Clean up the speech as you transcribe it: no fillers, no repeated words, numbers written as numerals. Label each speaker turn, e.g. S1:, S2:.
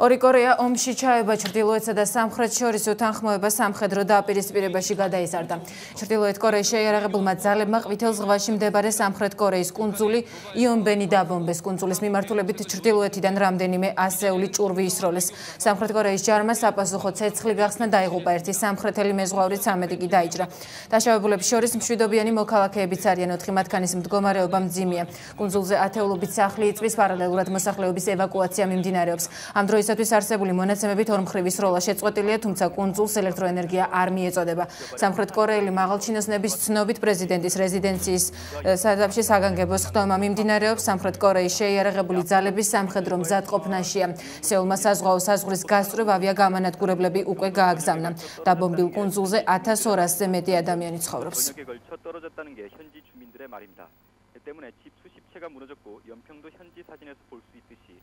S1: ორი კორეა ომში ჩაება ჩრდილოეთსა და სამხრეთს შორის უთანხმოება სამხედრო დაპირისპირებაში გადაიზარდა. ჩრდილოეთ კორეის შეიარაღებულმა ძალებმა ყვითელ ზღვაში მდებარე სამხრეთ კორეის კუნძული იონბენი დაბომბეს. კუნძულის მიმართულებით ჩრდილოეთიდან რამდენიმე ასეული ჭურვი ისროლეს. სამხრეთ კორეის ჯარმა საპასუხო ცეცხლი გახსნა დაიღუპა ერთი სამხრეთელი მეზღვაური 13 კი დაიჭრა. დაშავებულებს შორის მშვიდობიანი მოქალაქეებიც არიან, 4 მათგანის მდგომარეობა მძიმეა. კუნძულზე ათეულობით სახლი იწვის, პარალელურად მოსახლეობის ევაკუაცია მიმდინარეობს. ამ დროისათვის არსებული მონაცემებით ორმხრივი სროლა შეწყვეტილია, თუმცა კუნძულს ელექტროენერგია არ მიეწოდება. სამხრეთ კორეელი მაღალჩინოსნების ცნობით პრეზიდენტის რეზიდენციის სათავეში საგანგებოს ხდომა მიმდინარეობს. სამხრეთ კორეის შეიარაღებული ძალების სამხედრო მზადყოფნაშია. სეულმა საზღვაო საზღვრის გასწვრივ ავიაგამანადგურებლები უკვე გააგზავნა. დაბომბილ კუნძულზე 1200-ზე მეტი ადამიანი ცხოვრობს.
S2: 때문에 집 수십 채가 무너졌고 연평도 현지 사진에서 볼 수 있듯이